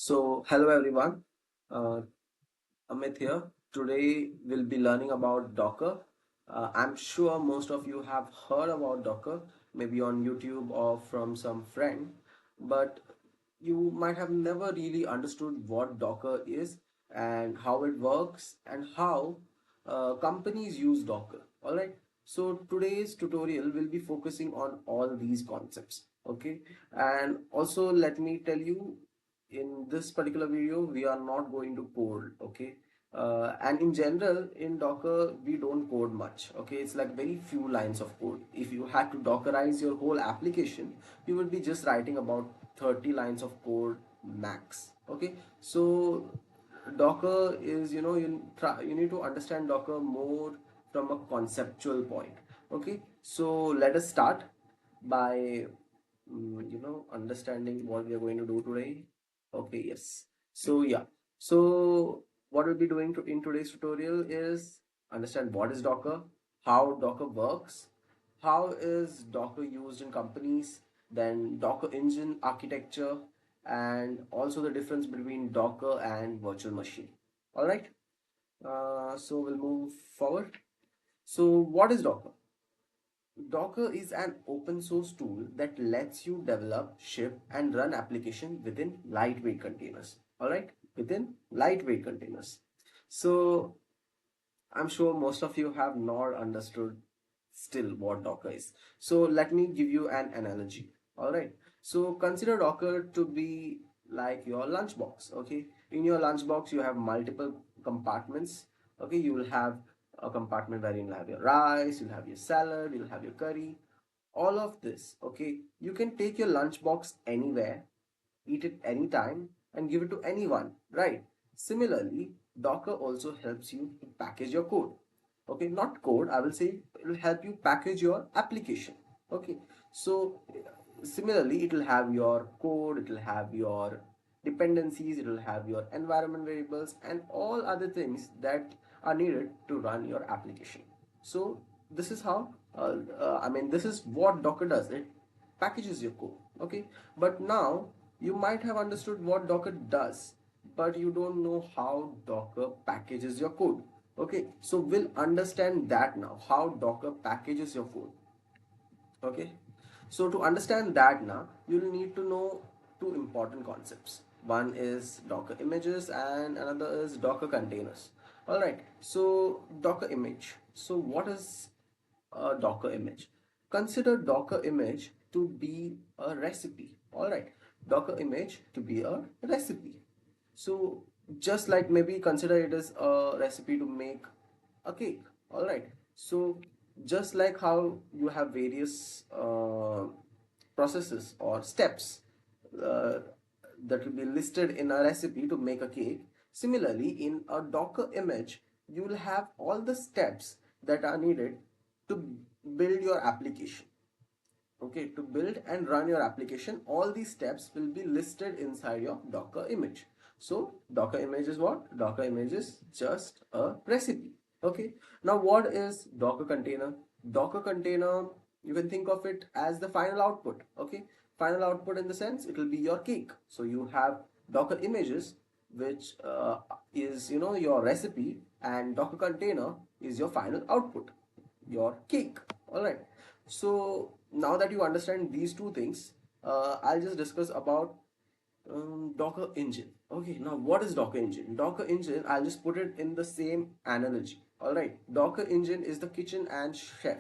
Hello everyone. Uh, Amit here. Today we'll be learning about Docker. I'm sure most of you have heard about Docker, maybe on YouTube or from some friend, but you might have never really understood what Docker is and how it works and how companies use Docker. All right. So today's tutorial will be focusing on all these concepts. Okay. And also let me tell you, in this particular video we are not going to code. Okay. And in general in Docker we don't code much. Okay, it's like very few lines of code. If you had to dockerize your whole application, you would be just writing about 30 lines of code max. Okay, so Docker is, you need to understand Docker more from a conceptual point. Okay, so let us start by understanding what we are going to do today. Okay, yes. So what we'll be doing in today's tutorial is understand what is Docker, how Docker works, how is Docker used in companies, then Docker engine architecture, and also the difference between Docker and virtual machine. All right. So we'll move forward. So what is Docker? Docker is an open source tool that lets you develop, ship, and run application within lightweight containers. All right, within lightweight containers. So I'm sure most of you have not understood still what Docker is. So let me give you an analogy. All right. So consider Docker to be like your lunchbox. Okay. In your lunchbox, you have multiple compartments. Okay. You will have a compartment where you'll have your rice, you'll have your salad, you'll have your curry, all of this. Okay. You can take your lunchbox anywhere, eat it anytime, and give it to anyone, right? Similarly, Docker also helps you to package your code. Okay, not code, I will say it will help you package your application. Okay, so similarly, it will have your code, it will have your dependencies, it will have your environment variables, and all other things that are needed to run your application. So this is how this is what Docker does. It packages your code. Okay, but now you might have understood what Docker does, but you don't know how Docker packages your code. Okay, so we'll understand that now, how Docker packages your code. Okay, so to understand that now, you'll need to know two important concepts. One is Docker images and another is Docker containers. All right, so Docker image. So what is a Docker image? Consider Docker image to be a recipe. All right, Docker image to be a recipe. So just like maybe consider it as a recipe to make a cake. All right, so just like how you have various processes or steps uh, that will be listed in a recipe to make a cake, similarly in a Docker image you will have all the steps that are needed to build your application. Okay, to build and run your application, all these steps will be listed inside your Docker image. So Docker image is what? Docker image is just a recipe. Okay, now what is Docker container? Docker container, you can think of it as the final output. Okay, final output in the sense it will be your cake. So you have Docker images, which is your recipe, and Docker container is your final output, your cake. All right, so now that you understand these two things, I'll just discuss about Docker engine. Okay, now what is Docker engine? Docker engine, I'll just put it in the same analogy. All right, Docker engine is the kitchen and chef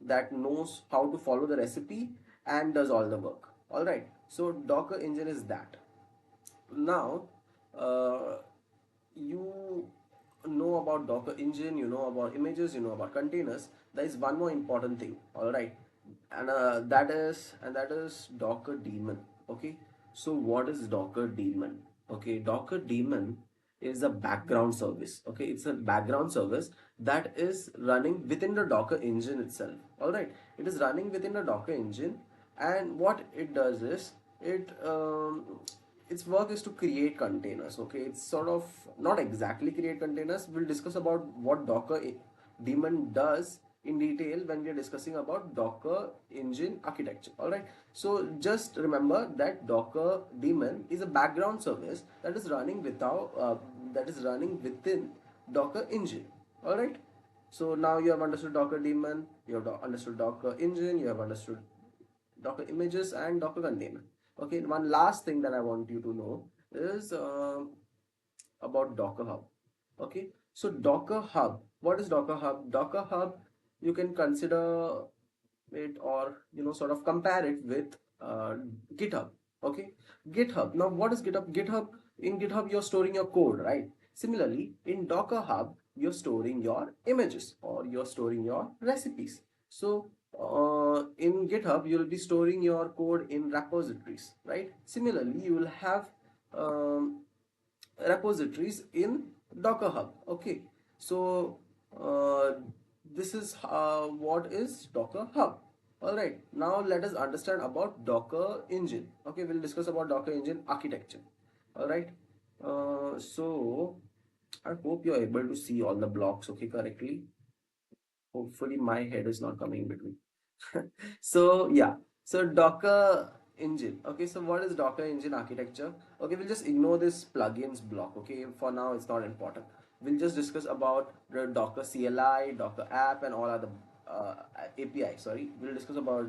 that knows how to follow the recipe and does all the work. All right, so Docker engine is that. Now uh, you know about Docker engine, you know about images, you know about containers. There is one more important thing. All right, and that is Docker daemon. Okay, so what is Docker daemon? Okay, Docker daemon is a background service. Okay, it's a background service that is running within the Docker engine itself. All right, it is running within the Docker engine, and what it does is its work is to create containers. Okay, it's sort of not exactly create containers. We'll discuss about what Docker daemon does in detail when we are discussing about Docker engine architecture. All right. So just remember that Docker daemon is a background service that is running within Docker engine. All right. So now you have understood Docker daemon, you have understood Docker engine, you have understood Docker images and Docker container. Okay. One last thing that I want you to know is about Docker Hub. Okay, so Docker Hub. What is Docker Hub? Docker Hub, you can consider it, or sort of compare it with GitHub. Okay, GitHub. Now, what is GitHub? In GitHub, you're storing your code, right? Similarly, in Docker Hub, you're storing your images or you're storing your recipes. So in GitHub, you'll be storing your code in repositories, right? Similarly, you will have um, repositories in Docker Hub. Okay, so uh, this is what is Docker Hub. All right, now let us understand about Docker Engine. Okay, we'll discuss about Docker Engine architecture. All right, so I hope you're able to see all the blocks, okay, correctly. Hopefully my head is not coming in between. So yeah, so Docker engine. Okay, so what is Docker engine architecture? Okay, we'll just ignore this plugins block. Okay, for now it's not important. We'll just discuss about the Docker CLI, Docker app, and all other API. Sorry, we'll discuss about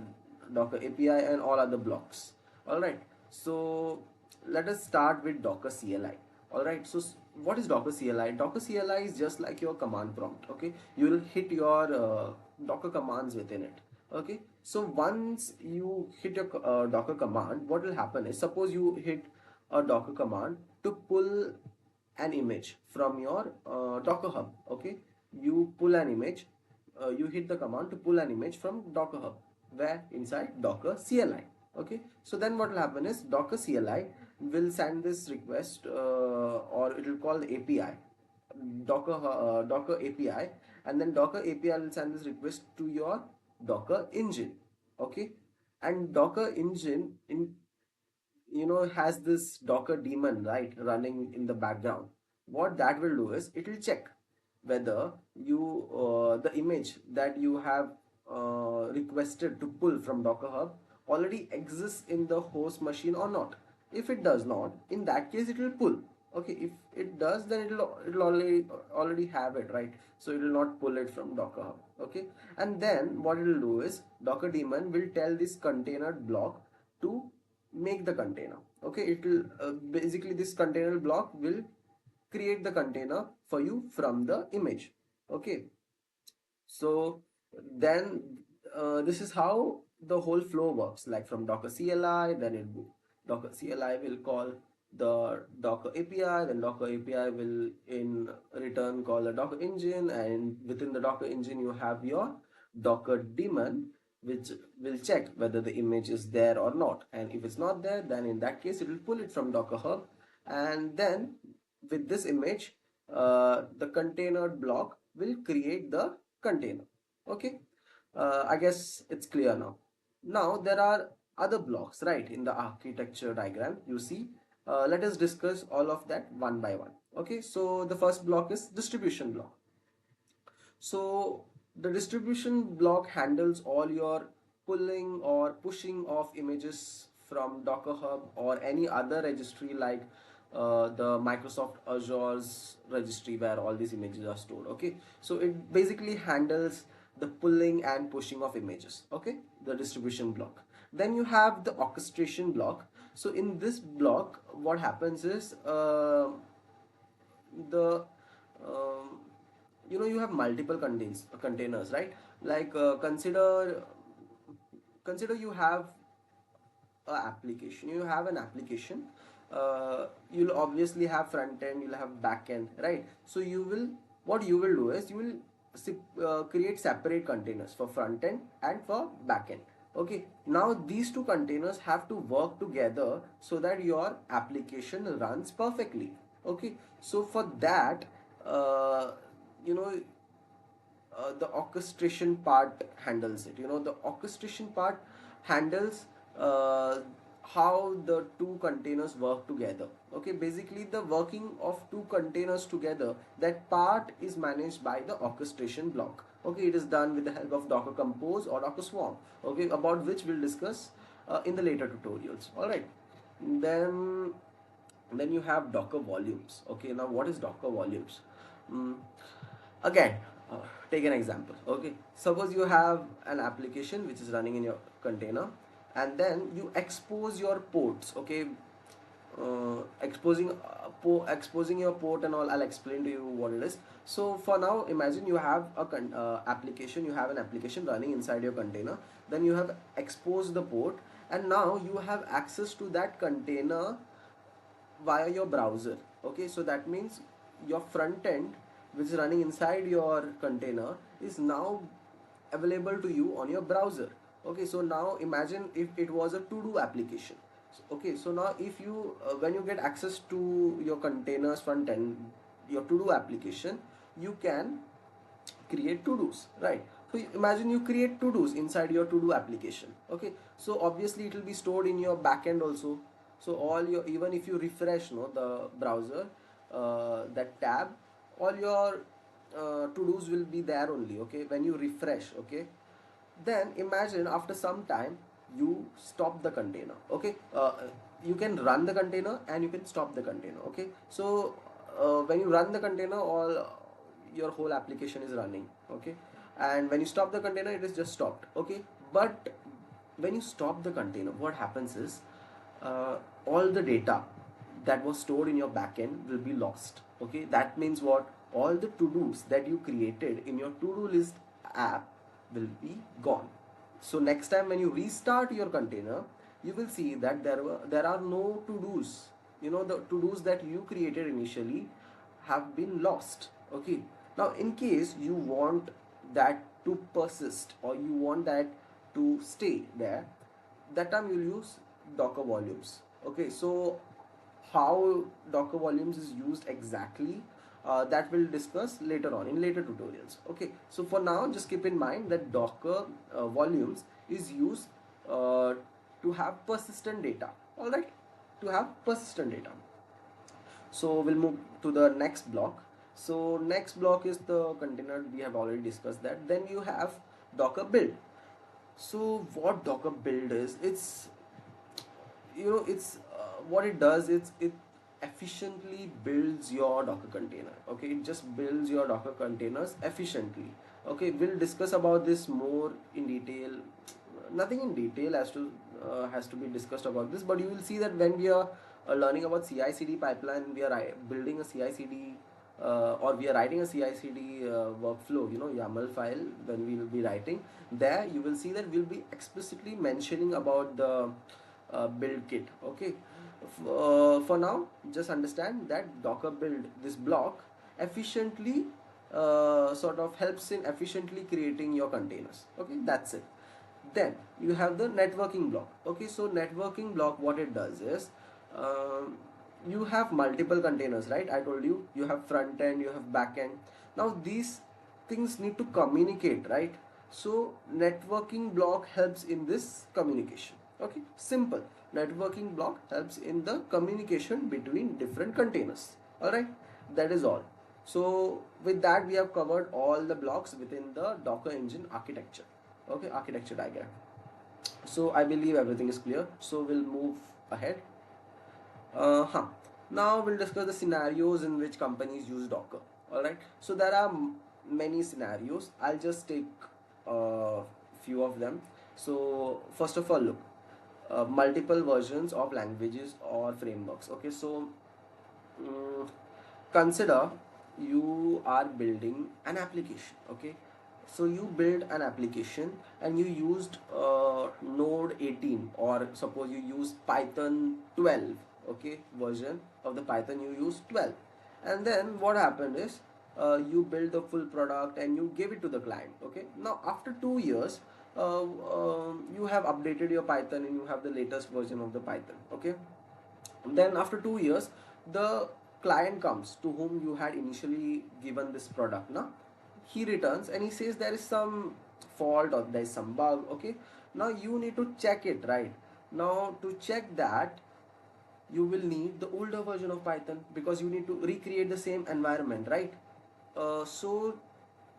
Docker API and all other blocks. All right, so let us start with Docker CLI. All right, so what is Docker CLI? Docker CLI is just like your command prompt. Okay, you will hit your Docker commands within it. Okay, so once you hit your Docker command, what will happen is, suppose you hit a Docker command to pull an image from your Docker Hub. Okay, you pull an image, you hit the command to pull an image from Docker Hub, where inside Docker CLI. Okay, so then what will happen is Docker CLI will send this request, or it will call the API, Docker API, and then Docker API will send this request to your Docker engine. Okay, and Docker engine has this Docker daemon, right, running in the background. What that will do is it will check whether the image that you have requested to pull from Docker Hub already exists in the host machine or not. If it does not, in that case it will pull. Okay, if it does, then it'll already have it, right? So it will not pull it from Docker Hub. Okay, and then what it will do is Docker daemon will tell this container block to make the container. Okay, it will basically, this container block will create the container for you from the image. Okay, so then this is how the whole flow works, like from Docker CLI, then Docker CLI will call the Docker API, then Docker API will in return call the Docker engine, and within the Docker engine you have your Docker daemon, which will check whether the image is there or not, and if it's not there, then in that case it will pull it from Docker Hub, and then with this image the container block will create the container. Okay, I guess it's clear now. Now there are other blocks, right, in the architecture diagram you see. Let us discuss all of that one by one. Okay, so the first block is distribution block. So the distribution block handles all your pulling or pushing of images from Docker Hub or any other registry, like the Microsoft Azure's registry where all these images are stored. Okay, so it basically handles the pulling and pushing of images. Okay, the distribution block. Then you have the orchestration block. So in this block, what happens is the um, you have multiple containers, right? Like consider you have you have an application. You'll obviously have front end, you'll have back end, right? So what you will do is you will create separate containers for front end and for back end. Okay, now these two containers have to work together so that your application runs perfectly. Okay, so for that, uh, you know the orchestration part handles it. The orchestration part handles uh, how the two containers work together. Okay, basically the working of two containers together, that part is managed by the orchestration block. Okay, it is done with the help of Docker Compose or Docker Swarm. Okay, about which we'll discuss in the later tutorials. All right. Then then you have Docker volumes. Okay, now what is Docker volumes? Mm, Again, uh, take an example. Okay, suppose you have an application which is running in your container, and then you expose your ports. Okay, exposing your port and all. I'll explain to you what it is. So for now, imagine you have a application. You have an application running inside your container. Then you have exposed the port, and now you have access to that container via your browser. Okay, so that means your front end which is running inside your container is now available to you on your browser. Okay, so now imagine if it was a to do application. Okay, so now if you when you get access to your containers front end, your to do application, you can create to dos, right? So imagine you create to dos inside your to do application. Okay, so obviously it will be stored in your backend also. So all your, even if you refresh no the browser, that tab, all your to dos will be there only. Okay, when you refresh. Okay, then imagine after some time you stop the container. Okay, you can run the container and you can stop the container. Okay, so when you run the container, all your whole application is running. Okay, and when you stop the container, it is just stopped. Okay, but when you stop the container, what happens is all the data that was stored in your backend will be lost. Okay, that means what, all the to dos that you created in your to do list app will be gone. So next time when you restart your container, you will see that there are no to dos. You know, the to dos that you created initially have been lost. Okay, now in case you want that to persist or you want that to stay there, that time you'll use Docker volumes. Okay, so how Docker volumes is used exactly, that we'll discuss later on in later tutorials. Okay, so for now just keep in mind that Docker volumes is used to have persistent data. All right, to have persistent data. So we'll move to the next block. So next block is the container. We have already discussed that. Then you have Docker build. So what Docker build is, it's, you know, it's what it does, it efficiently builds your Docker container. Okay, it just builds your Docker containers efficiently. Okay, we'll discuss about this more in detail. Nothing in detail has to be discussed about this, but you will see that when we are learning about CI/CD pipeline, we are building a CI/CD or we are writing a CI/CD workflow, you know, YAML file. When we will be writing there, you will see that we'll be explicitly mentioning about the build kit. Okay, for now just understand that Docker build, this block, efficiently sort of helps in efficiently creating your containers. Okay, that's it. Then you have the networking block. Okay, so networking block, what it does is, you have multiple containers, right? I told you, you have front end, you have back end. Now these things need to communicate, right? So networking block helps in this communication. Okay, simple. Networking block helps in the communication between different containers. All right, that is all. So with that we have covered all the blocks within the Docker engine architecture. Okay, architecture diagram. So I believe everything is clear, so we'll move ahead. Now we'll discuss the scenarios in which companies use Docker. All right, so there are many scenarios. I'll just take a few of them. So first of all, look, multiple versions of languages or frameworks. Okay, so mm, consider you are building an application. Okay, so you build an application and you used Node 18, or suppose you use Python 12. Okay, version of the Python you use 12, and then what happened is, you build the full product and you give it to the client. Okay, now after 2 years, you have updated your Python and you have the latest version of the Python. Okay, then after 2 years, the client comes to whom you had initially given this product. Now he returns and he says there is some fault or there is some bug. Okay, now you need to check it, right? Now to check that, you will need the older version of Python, because you need to recreate the same environment, right? So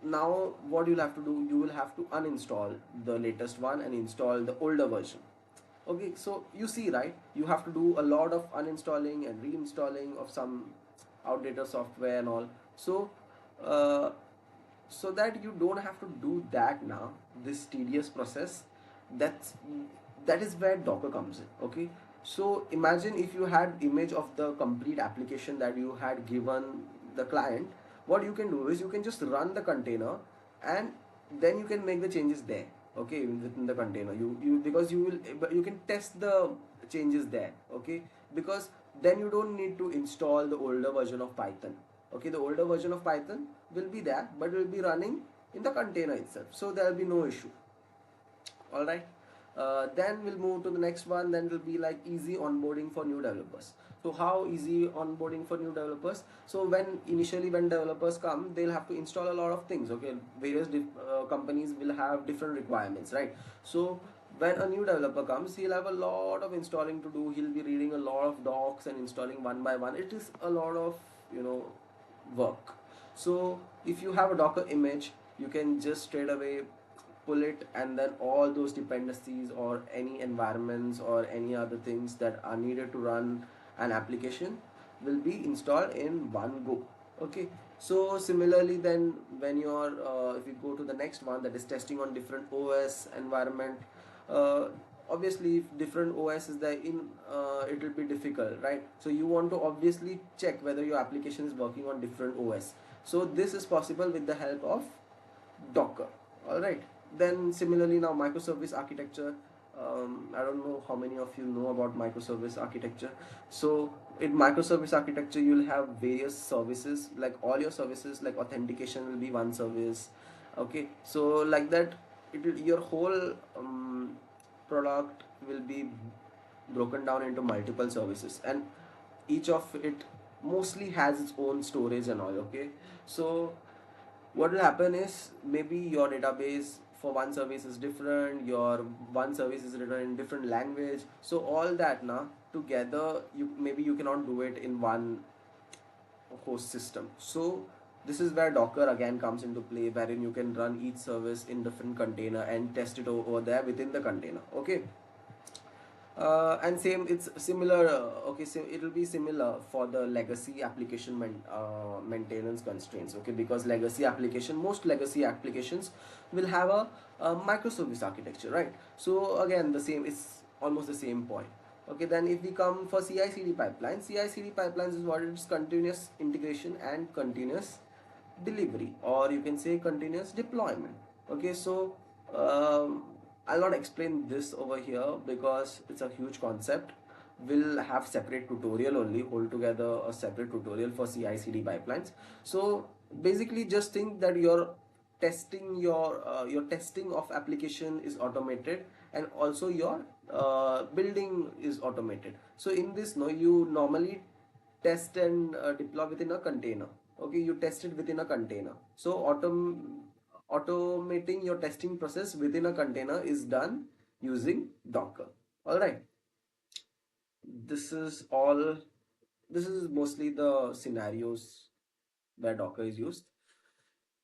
now what you'll have to do, you will have to uninstall the latest one and install the older version. Okay, so you see, right, you have to do a lot of uninstalling and reinstalling of some outdated software and all. So uh, so that you don't have to do that now, this tedious process, that's that is where Docker comes in. Okay, so imagine if you had image of the complete application that you had given the client. What you can do is you can just run the container, and then you can make the changes there. Okay, within the container, you because you will, but you can test the changes there. Okay, because then you don't need to install the older version of Python. Okay, the older version of Python will be there, but it will be running in the container itself, so there will be no issue. All right. Then we'll move to the next one. Then it will be like easy onboarding for new developers. So how easy onboarding for new developers? So when developers come, they'll have to install a lot of things. Okay, various companies will have different requirements, right? So when a new developer comes, he'll have a lot of installing to do. He'll be reading a lot of docs and installing one by one. It is a lot of, work. So if you have a Docker image, you can just straight away pull it, and then all those dependencies or any environments or any other things that are needed to run an application will be installed in one go. Okay, so similarly, then when you're if you go to the next one, that is testing on different OS environment, uh, obviously if different OS is there in, it will be difficult, right? So you want to obviously check whether your application is working on different OS. So this is possible with the help of Docker. All right. Then similarly, now microservice architecture. I don't know how many of you know about microservice architecture. So in microservice architecture, you'll have various services. Like all your services, like authentication will be one service. Okay. So like that, your whole product will be broken down into multiple services, and each of it mostly has its own storage and all. Okay. So what will happen is maybe your database for one service is different, your one service is written in different language, so all that now together, you cannot do it in one host system. So this is where Docker again comes into play, wherein you can run each service in different container and test it over there within the container. Okay. And same, it's similar. Okay, so it will be similar for the legacy application maintenance constraints. Okay, because most legacy applications will have a microservice architecture, right? So again, the same, it's almost the same point. Okay, then if we come for CI/CD pipelines, CI/CD pipelines is what it is: continuous integration and continuous delivery, or you can say continuous deployment. Okay, so um, I'll not explain this over here because it's a huge concept. We'll have separate tutorial only, hold together a separate tutorial for CI/CD pipelines. So basically, just think that your testing of application is automated, and also your building is automated. So in this, no, you normally test and deploy within a container. Okay, you test it within a container. So automating your testing process within a container is done using Docker. All right, this is all. This is mostly the scenarios where Docker is used.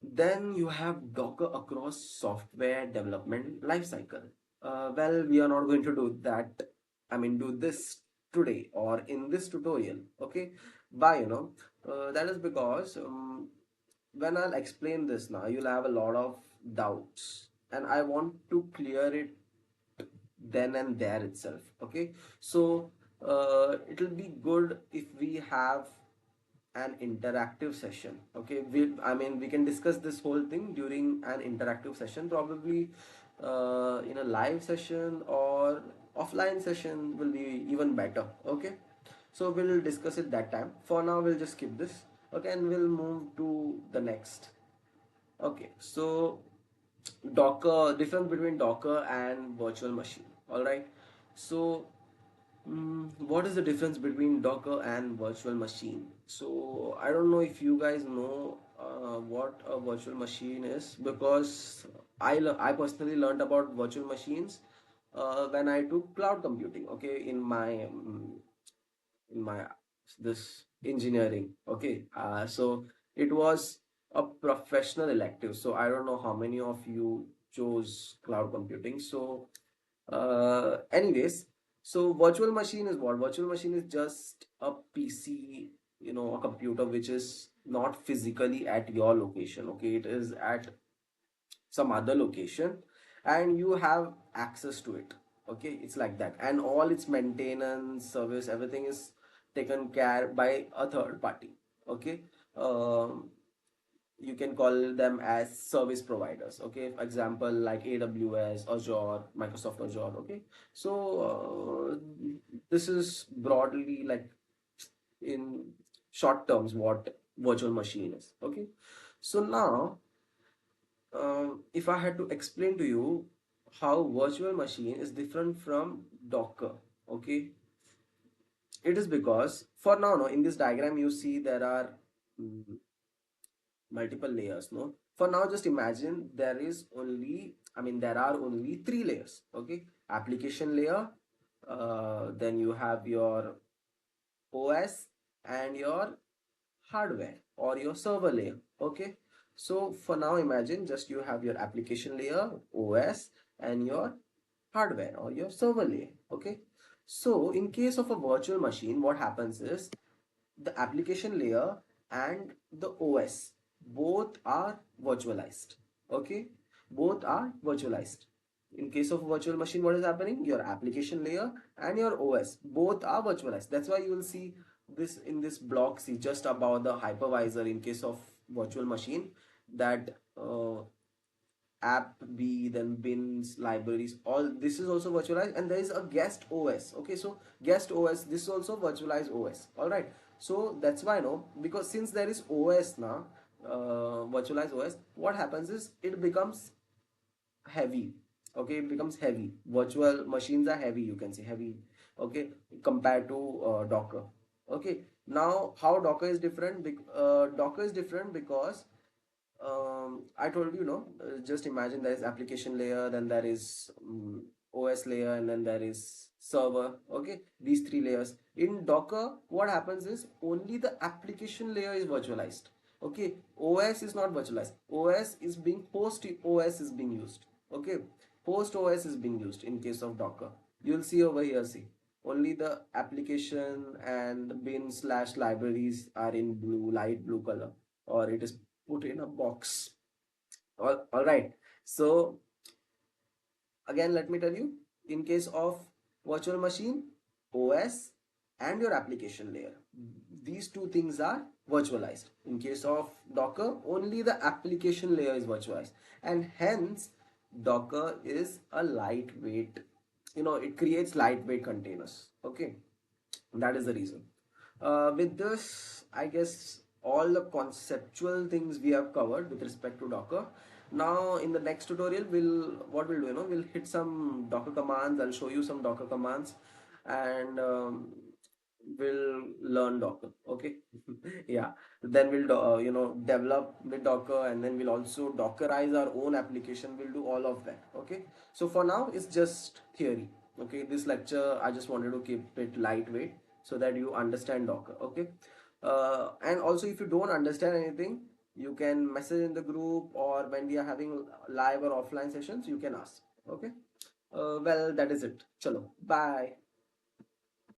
Then you have Docker across software development lifecycle. Well, we are not going to do that. I mean, do this today or in this tutorial. Okay, why? That is because when I'll explain this now, you'll have a lot of doubts, and I want to clear it then and there itself. Okay, so it'll be good if we have an interactive session. Okay, we can discuss this whole thing during an interactive session, probably in a live session or offline session will be even better. Okay, so we'll discuss it that time. For now, we'll just skip this. Okay, and we'll move to the next. Okay, so Docker, difference between Docker and virtual machine. All right, so what is the difference between Docker and virtual machine? So I don't know if you guys know what a virtual machine is, because I personally learned about virtual machines when I took cloud computing. Okay, in my this engineering. Okay, so it was a professional elective. So I don't know how many of you chose cloud computing. So anyways, so virtual machine is what? Virtual machine is just a PC, a computer which is not physically at your location. Okay, it is at some other location, and you have access to it. Okay, it's like that, and all its maintenance, service, everything is taken care by a third party. Okay, um, you can call them as service providers. Okay, for example, like AWS, Azure, Microsoft Azure. Okay, so this is broadly, like, in short terms, what virtual machine is. Okay, so now, if I had to explain to you how virtual machine is different from Docker. Okay, it is because for now, no, in this diagram you see there are mm, multiple layers. No, for now just imagine there are only three layers. Okay, application layer, then you have your OS, and your hardware or your server layer. Okay, so for now imagine just you have your application layer, OS, and your hardware or your server layer. Okay, so in case of a virtual machine, what happens is the application layer and the OS both are virtualized. Okay, both are virtualized. In case of a virtual machine, what is happening? Your application layer and your OS both are virtualized. That's why you will see this in this block, see just about the hypervisor. In case of virtual machine, that app b, then bins, libraries, all this is also virtualized, and there is a guest OS. Okay, so guest OS, this is also virtualized OS. All right, so that's why, no, because since there is OS now, virtualized OS, what happens is it becomes heavy. Okay, it becomes heavy. Virtual machines are heavy, you can say heavy. Okay, compared to Docker. Okay, now how Docker is different? Docker is different because I told you, no, just imagine there is application layer, then there is OS layer, and then there is server. Okay, these three layers. In Docker, what happens is only the application layer is virtualized. Okay, OS is not virtualized. OS is being host OS is being used. Okay, host OS is being used in case of Docker. You'll see over here, see only the application and bin slash libraries are in blue, light blue color, or it is put in a box. All right, so again let me tell you, in case of virtual machine, OS and your application layer, these two things are virtualized. In case of Docker, only the application layer is virtualized, and hence Docker is a lightweight, it creates lightweight containers. Okay, that is the reason. With this, I guess all the conceptual things we have covered with respect to Docker. Now, in the next tutorial, what we'll do, we'll hit some Docker commands. I'll show you some Docker commands, and we'll learn Docker. Okay, yeah. Then we'll develop with Docker, and then we'll also Dockerize our own application. We'll do all of that. Okay. So for now, it's just theory. Okay, this lecture I just wanted to keep it lightweight so that you understand Docker. Okay, and also if you don't understand anything, you can message in the group, or when we are having live or offline sessions, you can ask. Okay, well, that is it. Chalo, bye.